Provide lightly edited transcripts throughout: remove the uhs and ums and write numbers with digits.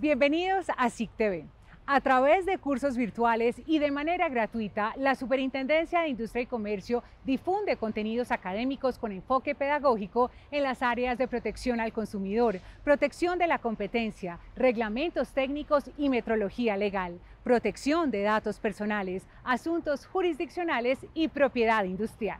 Bienvenidos a SIC TV. A través de cursos virtuales y de manera gratuita, la Superintendencia de Industria y Comercio difunde contenidos académicos con enfoque pedagógico en las áreas de protección al consumidor, protección de la competencia, reglamentos técnicos y metrología legal, protección de datos personales, asuntos jurisdiccionales y propiedad industrial.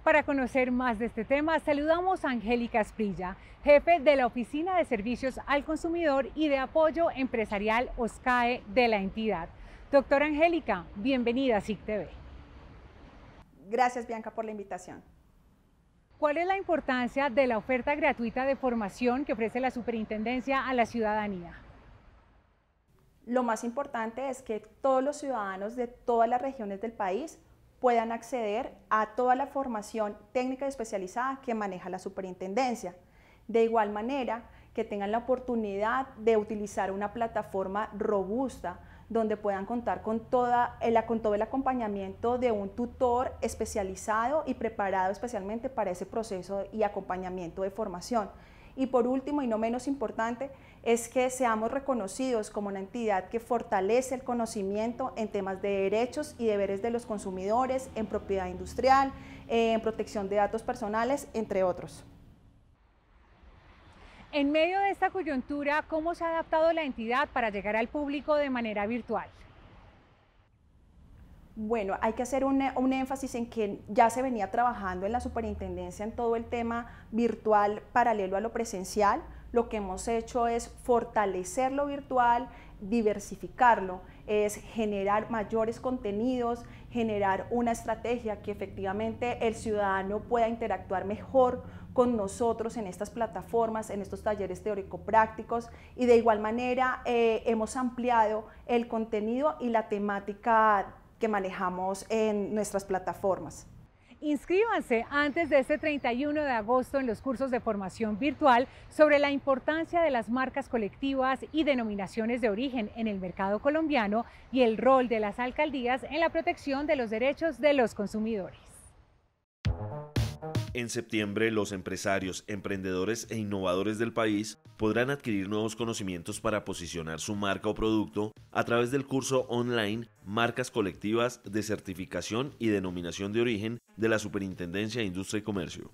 Para conocer más de este tema, saludamos a Angélica Asprilla, jefe de la Oficina de Servicios al Consumidor y de Apoyo Empresarial OSCAE de la entidad. Doctora Angélica, bienvenida a SIC TV. Gracias, Bianca, por la invitación. ¿Cuál es la importancia de la oferta gratuita de formación que ofrece la Superintendencia a la ciudadanía? Lo más importante es que todos los ciudadanos de todas las regiones del país puedan acceder a toda la formación técnica y especializada que maneja la superintendencia. De igual manera, que tengan la oportunidad de utilizar una plataforma robusta donde puedan contar con todo el acompañamiento de un tutor especializado y preparado especialmente para ese proceso y acompañamiento de formación. Y por último, y no menos importante, es que seamos reconocidos como una entidad que fortalece el conocimiento en temas de derechos y deberes de los consumidores, en propiedad industrial, en protección de datos personales, entre otros. En medio de esta coyuntura, ¿cómo se ha adaptado la entidad para llegar al público de manera virtual? Bueno, hay que hacer un énfasis en que ya se venía trabajando en la superintendencia en todo el tema virtual paralelo a lo presencial. Lo que hemos hecho es fortalecer lo virtual, diversificarlo, es generar mayores contenidos, generar una estrategia que efectivamente el ciudadano pueda interactuar mejor con nosotros en estas plataformas, en estos talleres teórico-prácticos, y de igual manera hemos ampliado el contenido y la temática que manejamos en nuestras plataformas. Inscríbanse antes de este 31 de agosto en los cursos de formación virtual sobre la importancia de las marcas colectivas y denominaciones de origen en el mercado colombiano y el rol de las alcaldías en la protección de los derechos de los consumidores. En septiembre, los empresarios, emprendedores e innovadores del país podrán adquirir nuevos conocimientos para posicionar su marca o producto a través del curso online Marcas Colectivas de Certificación y Denominación de Origen de la Superintendencia de Industria y Comercio.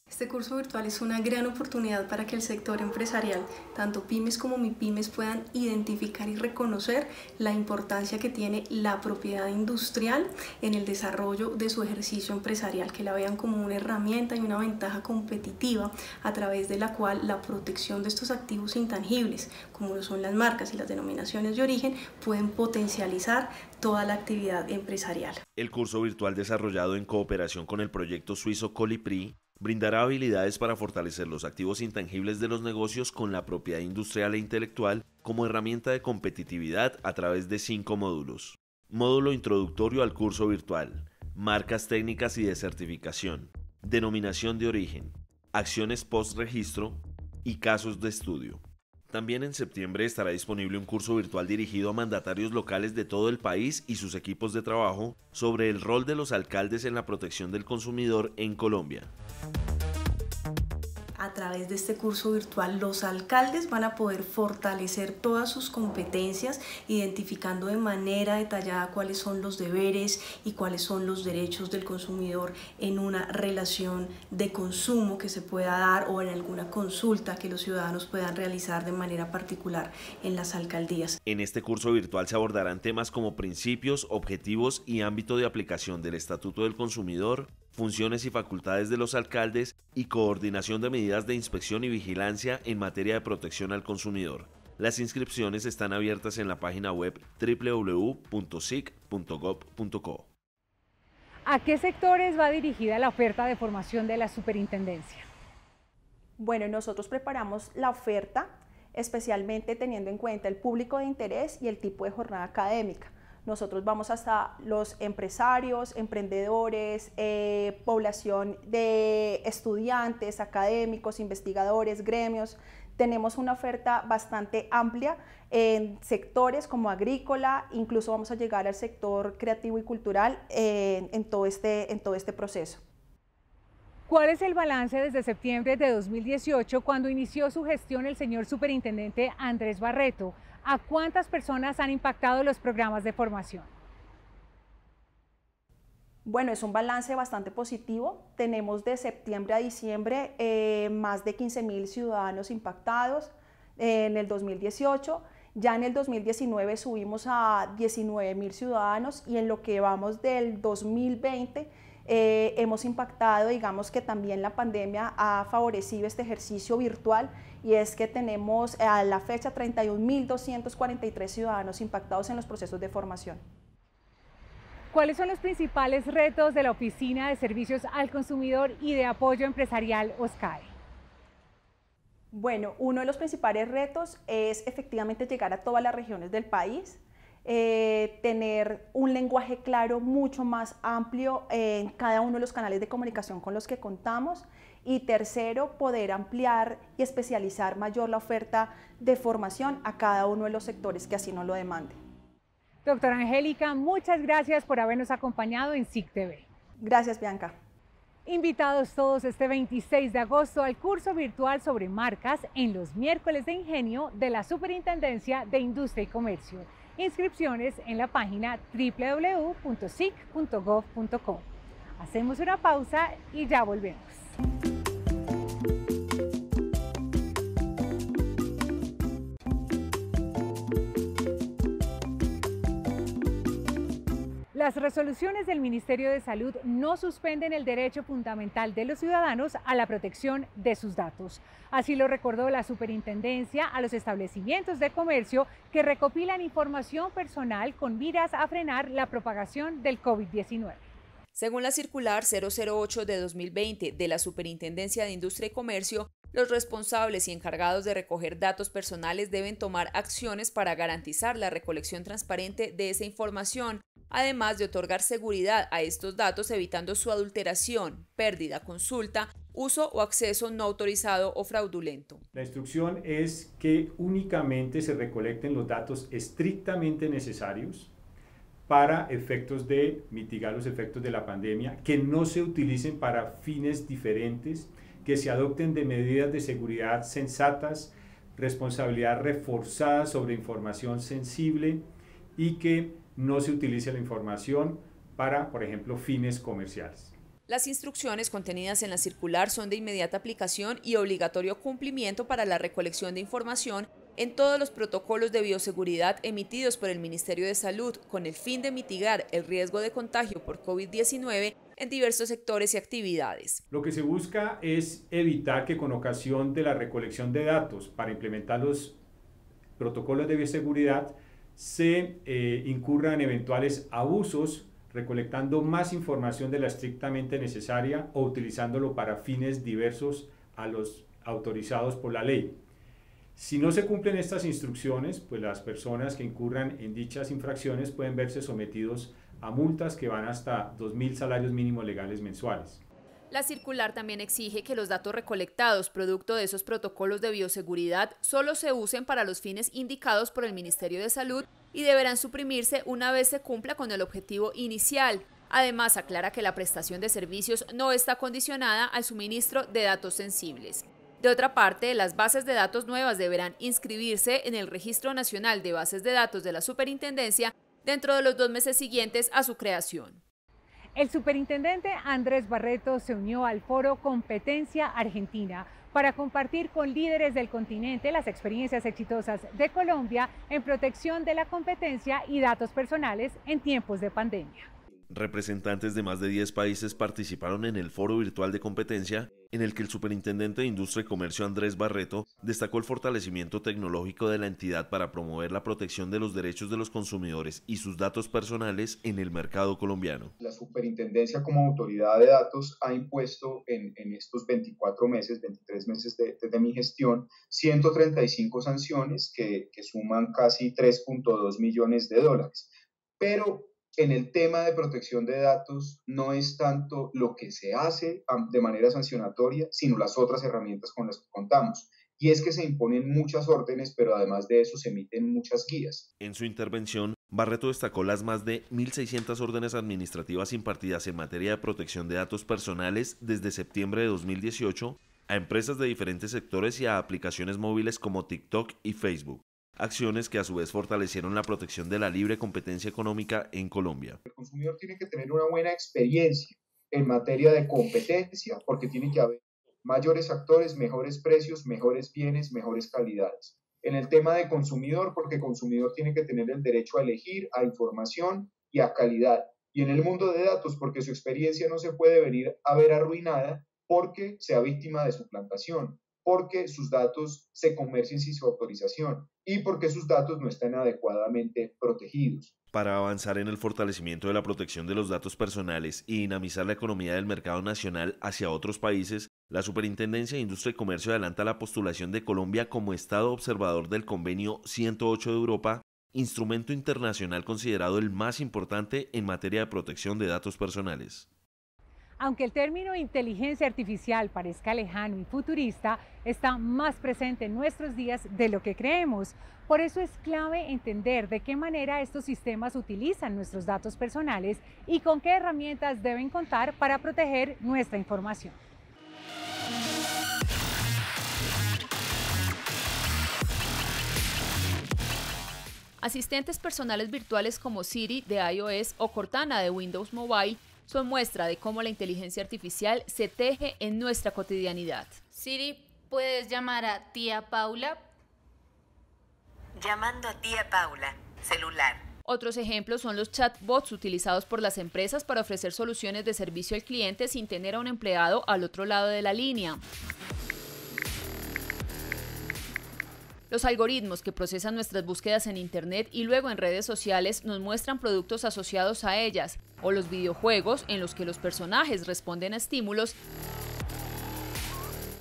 Este curso virtual es una gran oportunidad para que el sector empresarial, tanto pymes como mipymes, puedan identificar y reconocer la importancia que tiene la propiedad industrial en el desarrollo de su ejercicio empresarial, que la vean como una herramienta y una ventaja competitiva a través de la cual la protección de estos activos intangibles, como lo son las marcas y las denominaciones de origen, pueden potencializar toda la actividad empresarial. El curso virtual desarrollado en cooperación con el proyecto suizo Colipri brindará habilidades para fortalecer los activos intangibles de los negocios con la propiedad industrial e intelectual como herramienta de competitividad a través de 5 módulos. Módulo introductorio al curso virtual, marcas técnicas y de certificación, denominación de origen, acciones post-registro y casos de estudio. También en septiembre estará disponible un curso virtual dirigido a mandatarios locales de todo el país y sus equipos de trabajo sobre el rol de los alcaldes en la protección del consumidor en Colombia. A través de este curso virtual, los alcaldes van a poder fortalecer todas sus competencias, identificando de manera detallada cuáles son los deberes y cuáles son los derechos del consumidor en una relación de consumo que se pueda dar o en alguna consulta que los ciudadanos puedan realizar de manera particular en las alcaldías. En este curso virtual se abordarán temas como principios, objetivos y ámbito de aplicación del Estatuto del Consumidor, funciones y facultades de los alcaldes y coordinación de medidas de inspección y vigilancia en materia de protección al consumidor. Las inscripciones están abiertas en la página web www.sic.gov.co. ¿A qué sectores va dirigida la oferta de formación de la Superintendencia? Bueno, nosotros preparamos la oferta especialmente teniendo en cuenta el público de interés y el tipo de jornada académica. Nosotros vamos hasta los empresarios, emprendedores, población de estudiantes, académicos, investigadores, gremios. Tenemos una oferta bastante amplia en sectores como agrícola, incluso vamos a llegar al sector creativo y cultural en todo este proceso. ¿Cuál es el balance desde septiembre de 2018, cuando inició su gestión el señor superintendente Andrés Barreto? ¿A cuántas personas han impactado los programas de formación? Bueno, es un balance bastante positivo. Tenemos de septiembre a diciembre más de 15.000 ciudadanos impactados en el 2018. Ya en el 2019 subimos a 19.000 ciudadanos y en lo que vamos del 2020 hemos impactado, digamos que también la pandemia ha favorecido este ejercicio virtual, y es que tenemos a la fecha 31.243 ciudadanos impactados en los procesos de formación. ¿Cuáles son los principales retos de la Oficina de Servicios al Consumidor y de Apoyo Empresarial OSCAE? Bueno, uno de los principales retos es efectivamente llegar a todas las regiones del país, tener un lenguaje claro mucho más amplio en cada uno de los canales de comunicación con los que contamos, y tercero, poder ampliar y especializar mayor la oferta de formación a cada uno de los sectores que así nos lo demanden. Doctora Angélica, muchas gracias por habernos acompañado en SIC TV. Gracias, Bianca. Invitados todos este 26 de agosto al curso virtual sobre marcas en los miércoles de ingenio de la Superintendencia de Industria y Comercio. Inscripciones en la página www.sic.gov.co. Hacemos una pausa y ya volvemos. Las resoluciones del Ministerio de Salud no suspenden el derecho fundamental de los ciudadanos a la protección de sus datos. Así lo recordó la Superintendencia a los establecimientos de comercio que recopilan información personal con miras a frenar la propagación del COVID-19. Según la circular 008 de 2020 de la Superintendencia de Industria y Comercio, los responsables y encargados de recoger datos personales deben tomar acciones para garantizar la recolección transparente de esa información, además de otorgar seguridad a estos datos evitando su adulteración, pérdida, consulta, uso o acceso no autorizado o fraudulento. La instrucción es que únicamente se recolecten los datos estrictamente necesarios para efectos de mitigar los efectos de la pandemia, que no se utilicen para fines diferentes, que se adopten de medidas de seguridad sensatas, responsabilidad reforzada sobre información sensible y que no se utilice la información para, por ejemplo, fines comerciales. Las instrucciones contenidas en la circular son de inmediata aplicación y obligatorio cumplimiento para la recolección de información en todos los protocolos de bioseguridad emitidos por el Ministerio de Salud con el fin de mitigar el riesgo de contagio por COVID-19 en diversos sectores y actividades. Lo que se busca es evitar que con ocasión de la recolección de datos para implementar los protocolos de bioseguridad se incurran eventuales abusos recolectando más información de la estrictamente necesaria o utilizándolo para fines diversos a los autorizados por la ley. Si no se cumplen estas instrucciones, pues las personas que incurran en dichas infracciones pueden verse sometidos a multas que van hasta 2.000 salarios mínimos legales mensuales. La circular también exige que los datos recolectados producto de esos protocolos de bioseguridad solo se usen para los fines indicados por el Ministerio de Salud y deberán suprimirse una vez se cumpla con el objetivo inicial. Además, aclara que la prestación de servicios no está condicionada al suministro de datos sensibles. De otra parte, las bases de datos nuevas deberán inscribirse en el Registro Nacional de Bases de Datos de la Superintendencia dentro de los 2 meses siguientes a su creación. El superintendente Andrés Barreto se unió al foro Competencia Argentina para compartir con líderes del continente las experiencias exitosas de Colombia en protección de la competencia y datos personales en tiempos de pandemia. Representantes de más de 10 países participaron en el foro virtual de competencia, en el que el superintendente de Industria y Comercio Andrés Barreto destacó el fortalecimiento tecnológico de la entidad para promover la protección de los derechos de los consumidores y sus datos personales en el mercado colombiano. La superintendencia como autoridad de datos ha impuesto en estos 23 meses de mi gestión, 135 sanciones que suman casi 3.2 millones de dólares. Pero en el tema de protección de datos no es tanto lo que se hace de manera sancionatoria, sino las otras herramientas con las que contamos. Y es que se imponen muchas órdenes, pero además de eso se emiten muchas guías. En su intervención, Barreto destacó las más de 1.600 órdenes administrativas impartidas en materia de protección de datos personales desde septiembre de 2018 a empresas de diferentes sectores y a aplicaciones móviles como TikTok y Facebook. Acciones que a su vez fortalecieron la protección de la libre competencia económica en Colombia. El consumidor tiene que tener una buena experiencia en materia de competencia porque tiene que haber mayores actores, mejores precios, mejores bienes, mejores calidades. En el tema de consumidor, porque el consumidor tiene que tener el derecho a elegir, a información y a calidad. Y en el mundo de datos, porque su experiencia no se puede venir a ver arruinada porque sea víctima de suplantación, porque sus datos se comercien sin su autorización y porque sus datos no están adecuadamente protegidos. Para avanzar en el fortalecimiento de la protección de los datos personales y dinamizar la economía del mercado nacional hacia otros países, la Superintendencia de Industria y Comercio adelanta la postulación de Colombia como Estado observador del Convenio 108 de Europa, instrumento internacional considerado el más importante en materia de protección de datos personales. Aunque el término inteligencia artificial parezca lejano y futurista, está más presente en nuestros días de lo que creemos. Por eso es clave entender de qué manera estos sistemas utilizan nuestros datos personales y con qué herramientas deben contar para proteger nuestra información. Asistentes personales virtuales como Siri de iOS o Cortana de Windows Mobile son muestra de cómo la inteligencia artificial se teje en nuestra cotidianidad. Siri, ¿puedes llamar a tía Paula? Llamando a tía Paula, celular. Otros ejemplos son los chatbots utilizados por las empresas para ofrecer soluciones de servicio al cliente sin tener a un empleado al otro lado de la línea. Los algoritmos que procesan nuestras búsquedas en Internet y luego en redes sociales nos muestran productos asociados a ellas, o los videojuegos en los que los personajes responden a estímulos,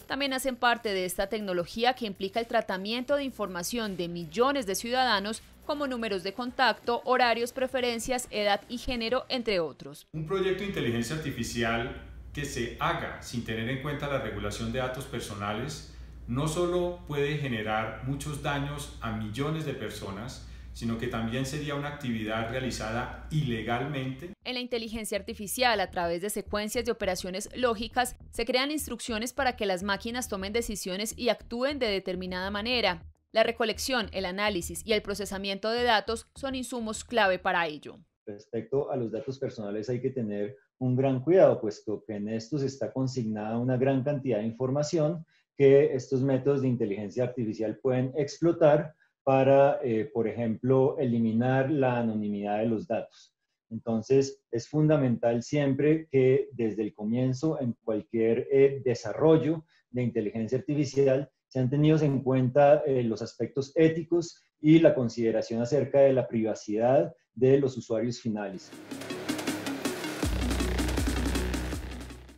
también hacen parte de esta tecnología que implica el tratamiento de información de millones de ciudadanos como números de contacto, horarios, preferencias, edad y género, entre otros. Un proyecto de inteligencia artificial que se haga sin tener en cuenta la regulación de datos personales no solo puede generar muchos daños a millones de personas, sino que también sería una actividad realizada ilegalmente. En la inteligencia artificial, a través de secuencias de operaciones lógicas, se crean instrucciones para que las máquinas tomen decisiones y actúen de determinada manera. La recolección, el análisis y el procesamiento de datos son insumos clave para ello. Respecto a los datos personales hay que tener un gran cuidado, puesto que en estos está consignada una gran cantidad de información que estos métodos de inteligencia artificial pueden explotar para, por ejemplo, eliminar la anonimidad de los datos. Entonces, es fundamental siempre que desde el comienzo, en cualquier desarrollo de inteligencia artificial, sean tenidos en cuenta los aspectos éticos y la consideración acerca de la privacidad de los usuarios finales.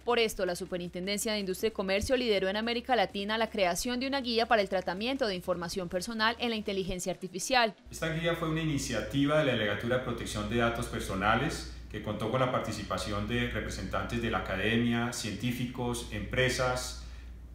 Por esto, la Superintendencia de Industria y Comercio lideró en América Latina la creación de una guía para el tratamiento de información personal en la inteligencia artificial. Esta guía fue una iniciativa de la Delegatura de Protección de Datos Personales que contó con la participación de representantes de la academia, científicos, empresas,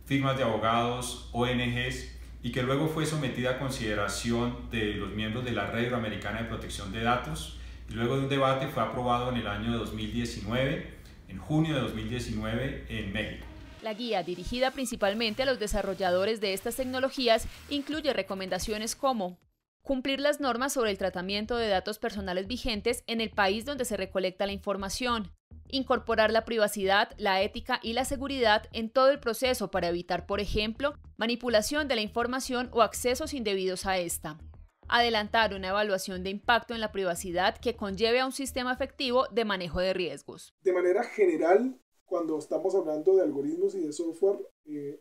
firmas de abogados, ONGs, y que luego fue sometida a consideración de los miembros de la Red Iberoamericana de Protección de Datos, y luego de un debate fue aprobado en el año de 2019, en junio de 2019 en México. La guía, dirigida principalmente a los desarrolladores de estas tecnologías, incluye recomendaciones como cumplir las normas sobre el tratamiento de datos personales vigentes en el país donde se recolecta la información, incorporar la privacidad, la ética y la seguridad en todo el proceso para evitar, por ejemplo, manipulación de la información o accesos indebidos a esta. Adelantar una evaluación de impacto en la privacidad que conlleve a un sistema efectivo de manejo de riesgos. De manera general, cuando estamos hablando de algoritmos y de software,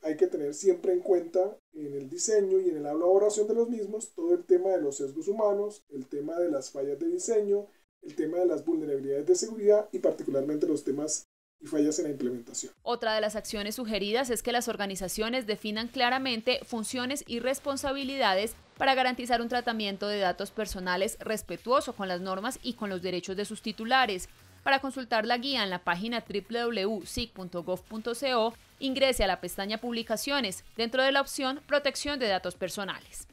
hay que tener siempre en cuenta en el diseño y en la elaboración de los mismos todo el tema de los sesgos humanos, el tema de las fallas de diseño, el tema de las vulnerabilidades de seguridad y particularmente los temas y fallas en la implementación. Otra de las acciones sugeridas es que las organizaciones definan claramente funciones y responsabilidades para garantizar un tratamiento de datos personales respetuoso con las normas y con los derechos de sus titulares. Para consultar la guía en la página www.sic.gov.co, ingrese a la pestaña Publicaciones, dentro de la opción Protección de datos personales.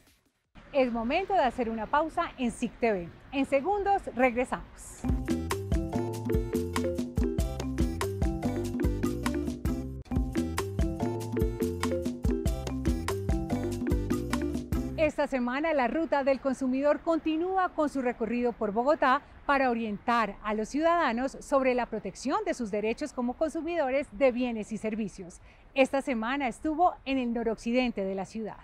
Es momento de hacer una pausa en SIC TV. En segundos regresamos. Esta semana la Ruta del Consumidor continúa con su recorrido por Bogotá para orientar a los ciudadanos sobre la protección de sus derechos como consumidores de bienes y servicios. Esta semana estuvo en el noroccidente de la ciudad.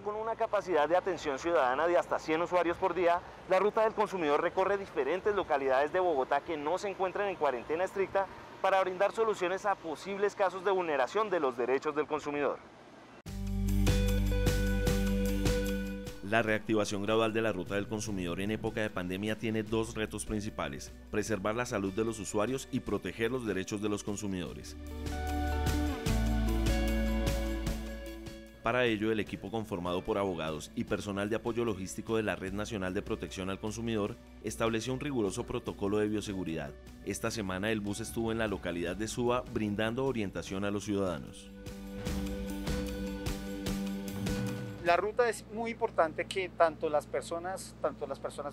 Con una capacidad de atención ciudadana de hasta 100 usuarios por día, la Ruta del Consumidor recorre diferentes localidades de Bogotá que no se encuentran en cuarentena estricta para brindar soluciones a posibles casos de vulneración de los derechos del consumidor. La reactivación gradual de la Ruta del Consumidor en época de pandemia tiene dos retos principales: preservar la salud de los usuarios y proteger los derechos de los consumidores. Para ello, el equipo conformado por abogados y personal de apoyo logístico de la Red Nacional de Protección al Consumidor estableció un riguroso protocolo de bioseguridad. Esta semana el bus estuvo en la localidad de Suba brindando orientación a los ciudadanos. La ruta es muy importante que tanto las personas,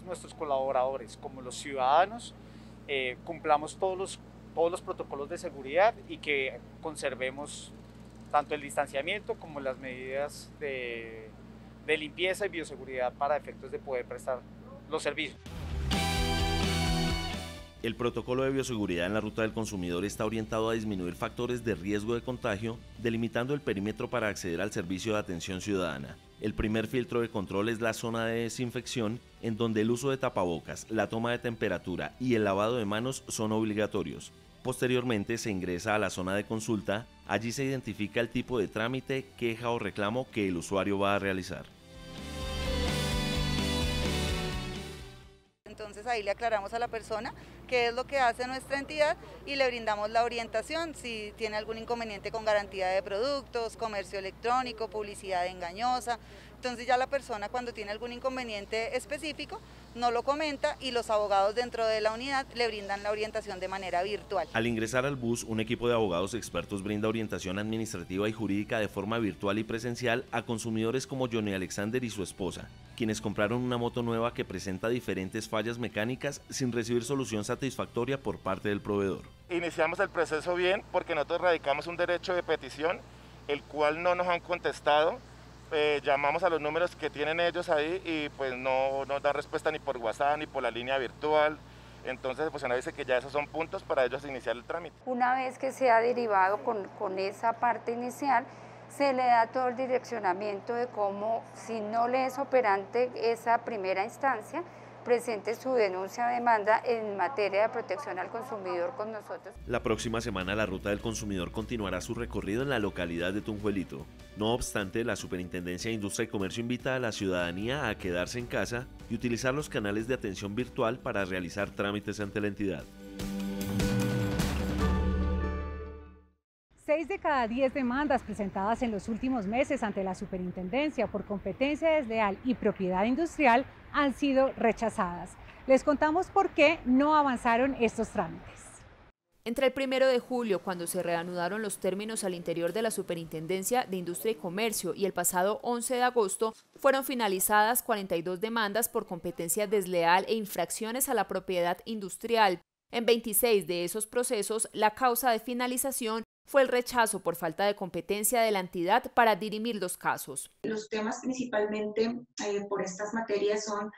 nuestros colaboradores como los ciudadanos, cumplamos todos los protocolos de seguridad y que conservemos tanto el distanciamiento como las medidas de limpieza y bioseguridad para efectos de poder prestar los servicios. El protocolo de bioseguridad en la Ruta del Consumidor está orientado a disminuir factores de riesgo de contagio, delimitando el perímetro para acceder al servicio de atención ciudadana. El primer filtro de control es la zona de desinfección, en donde el uso de tapabocas, la toma de temperatura y el lavado de manos son obligatorios. Posteriormente se ingresa a la zona de consulta. Allí se identifica el tipo de trámite, queja o reclamo que el usuario va a realizar. Entonces ahí le aclaramos a la persona qué es lo que hace nuestra entidad y le brindamos la orientación si tiene algún inconveniente con garantía de productos, comercio electrónico, publicidad engañosa. Entonces ya la persona, cuando tiene algún inconveniente específico, no lo comenta y los abogados dentro de la unidad le brindan la orientación de manera virtual. Al ingresar al bus, un equipo de abogados expertos brinda orientación administrativa y jurídica de forma virtual y presencial a consumidores como Johnny Alexander y su esposa, quienes compraron una moto nueva que presenta diferentes fallas mecánicas sin recibir solución satisfactoria por parte del proveedor. Iniciamos el proceso bien porque nosotros radicamos un derecho de petición, el cual no nos han contestado. Llamamos a los números que tienen ellos ahí y pues no nos dan respuesta ni por WhatsApp ni por la línea virtual. Entonces pues nos dice que ya esos son puntos para ellos iniciar el trámite. Una vez que se ha derivado con esa parte inicial, se le da todo el direccionamiento de cómo, si no le es operante esa primera instancia, presente su denuncia o demanda en materia de protección al consumidor con nosotros. La próxima semana la Ruta del Consumidor continuará su recorrido en la localidad de Tunjuelito. No obstante, la Superintendencia de Industria y Comercio invita a la ciudadanía a quedarse en casa y utilizar los canales de atención virtual para realizar trámites ante la entidad. 6 de cada 10 demandas presentadas en los últimos meses ante la Superintendencia por competencia desleal y propiedad industrial han sido rechazadas. Les contamos por qué no avanzaron estos trámites. Entre el 1 de julio, cuando se reanudaron los términos al interior de la Superintendencia de Industria y Comercio, y el pasado 11 de agosto, fueron finalizadas 42 demandas por competencia desleal e infracciones a la propiedad industrial. En 26 de esos procesos, la causa de finalización fue el rechazo por falta de competencia de la entidad para dirimir los casos. Los temas principalmente por estas materias son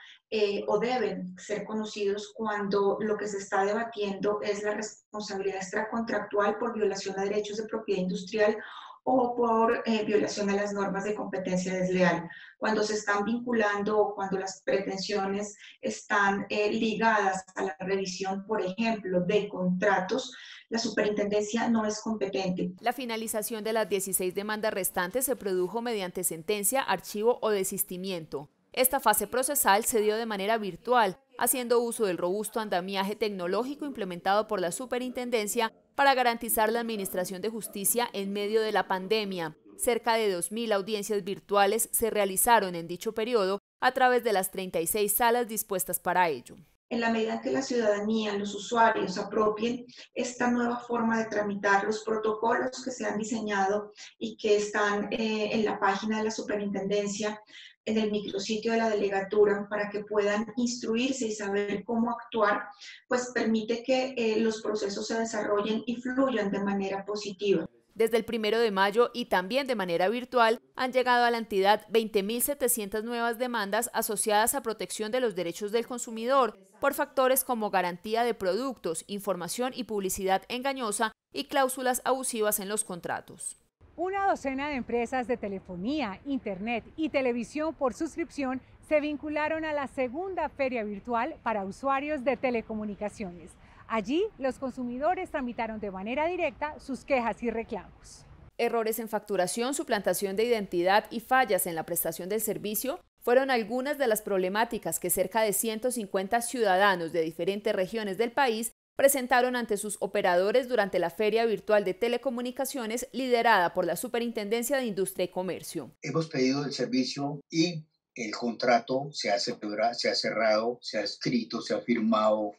o deben ser conocidos cuando lo que se está debatiendo es la responsabilidad extracontractual por violación a derechos de propiedad industrial o por violación a las normas de competencia desleal. Cuando se están vinculando o cuando las pretensiones están ligadas a la revisión, por ejemplo, de contratos, la superintendencia no es competente. La finalización de las 16 demandas restantes se produjo mediante sentencia, archivo o desistimiento. Esta fase procesal se dio de manera virtual, haciendo uso del robusto andamiaje tecnológico implementado por la superintendencia para garantizar la administración de justicia en medio de la pandemia. Cerca de 2.000 audiencias virtuales se realizaron en dicho periodo a través de las 36 salas dispuestas para ello. en la medida en que la ciudadanía, los usuarios apropien esta nueva forma de tramitar los protocolos que se han diseñado y que están en la página de la superintendencia, en el micrositio de la delegatura, para que puedan instruirse y saber cómo actuar, pues permite que los procesos se desarrollen y fluyan de manera positiva. Desde el 1 de mayo y también de manera virtual han llegado a la entidad 20.700 nuevas demandas asociadas a protección de los derechos del consumidor por factores como garantía de productos, información y publicidad engañosa y cláusulas abusivas en los contratos. Una docena de empresas de telefonía, internet y televisión por suscripción se vincularon a la segunda feria virtual para usuarios de telecomunicaciones. Allí, los consumidores tramitaron de manera directa sus quejas y reclamos. Errores en facturación, suplantación de identidad y fallas en la prestación del servicio fueron algunas de las problemáticas que cerca de 150 ciudadanos de diferentes regiones del país presentaron ante sus operadores durante la Feria Virtual de Telecomunicaciones liderada por la Superintendencia de Industria y Comercio. Hemos pedido el servicio y el contrato se ha cerrado, se ha escrito, se ha firmado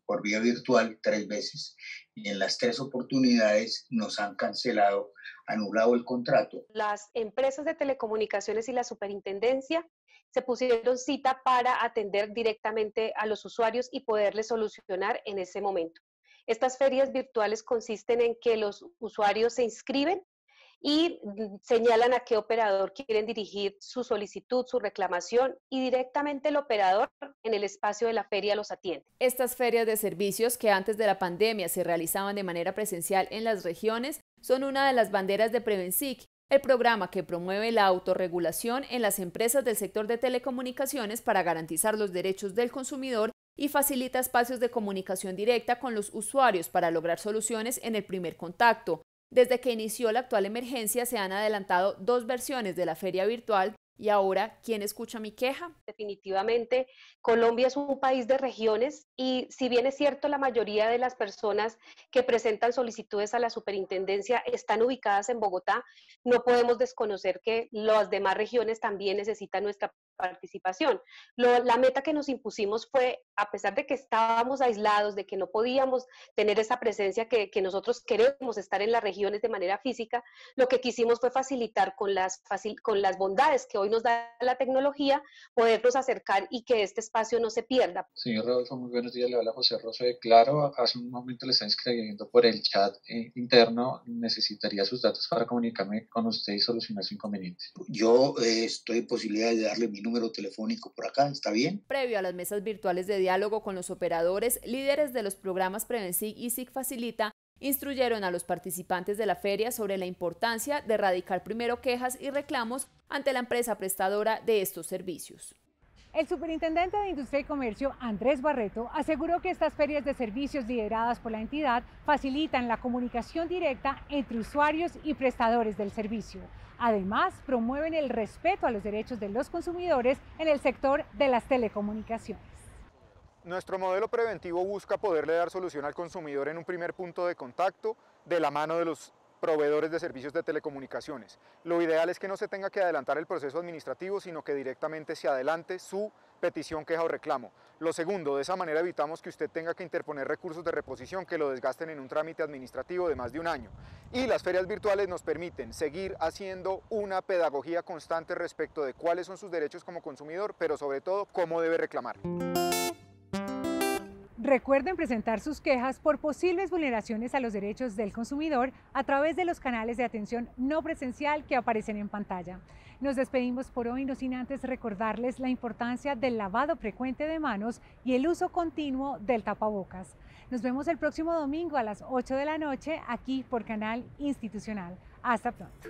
por vía virtual 3 veces y en las 3 oportunidades nos han cancelado, anulado el contrato. Las empresas de telecomunicaciones y la superintendencia se pusieron cita para atender directamente a los usuarios y poderles solucionar en ese momento. Estas ferias virtuales consisten en que los usuarios se inscriben y señalan a qué operador quieren dirigir su solicitud, su reclamación, y directamente el operador en el espacio de la feria los atiende. Estas ferias de servicios, que antes de la pandemia se realizaban de manera presencial en las regiones, son una de las banderas de Prevensic, el programa que promueve la autorregulación en las empresas del sector de telecomunicaciones para garantizar los derechos del consumidor y facilita espacios de comunicación directa con los usuarios para lograr soluciones en el primer contacto. Desde que inició la actual emergencia se han adelantado 2 versiones de la feria virtual y ahora, ¿quién escucha mi queja? Definitivamente, Colombia es un país de regiones y si bien es cierto la mayoría de las personas que presentan solicitudes a la superintendencia están ubicadas en Bogotá, no podemos desconocer que las demás regiones también necesitan nuestra participación. La meta que nos impusimos fue, a pesar de que estábamos aislados, de que no podíamos tener esa presencia que nosotros queremos estar en las regiones de manera física, lo que quisimos fue facilitar con las bondades que hoy nos da la tecnología, podernos acercar y que este espacio no se pierda. Señor Rodolfo, muy buenos días, le habla José Rosso de Claro. Hace un momento le están escribiendo por el chat interno, necesitaría sus datos para comunicarme con usted y solucionar su inconveniente. Yo estoy en posibilidad de darle mi número telefónico por acá, ¿está bien? Previo a las mesas virtuales de diálogo con los operadores, líderes de los programas Prevensic y SIC Facilita instruyeron a los participantes de la feria sobre la importancia de radicar primero quejas y reclamos ante la empresa prestadora de estos servicios. El superintendente de Industria y Comercio, Andrés Barreto, aseguró que estas ferias de servicios lideradas por la entidad facilitan la comunicación directa entre usuarios y prestadores del servicio. Además, promueven el respeto a los derechos de los consumidores en el sector de las telecomunicaciones. Nuestro modelo preventivo busca poderle dar solución al consumidor en un primer punto de contacto de la mano de los proveedores de servicios de telecomunicaciones. Lo ideal es que no se tenga que adelantar el proceso administrativo, sino que directamente se adelante su petición, queja o reclamo. Lo segundo, de esa manera evitamos que usted tenga que interponer recursos de reposición que lo desgasten en un trámite administrativo de más de un año. Y las ferias virtuales nos permiten seguir haciendo una pedagogía constante respecto de cuáles son sus derechos como consumidor, pero sobre todo cómo debe reclamar. Recuerden presentar sus quejas por posibles vulneraciones a los derechos del consumidor a través de los canales de atención no presencial que aparecen en pantalla. Nos despedimos por hoy, no sin antes recordarles la importancia del lavado frecuente de manos y el uso continuo del tapabocas. Nos vemos el próximo domingo a las 8 de la noche aquí por Canal Institucional. Hasta pronto.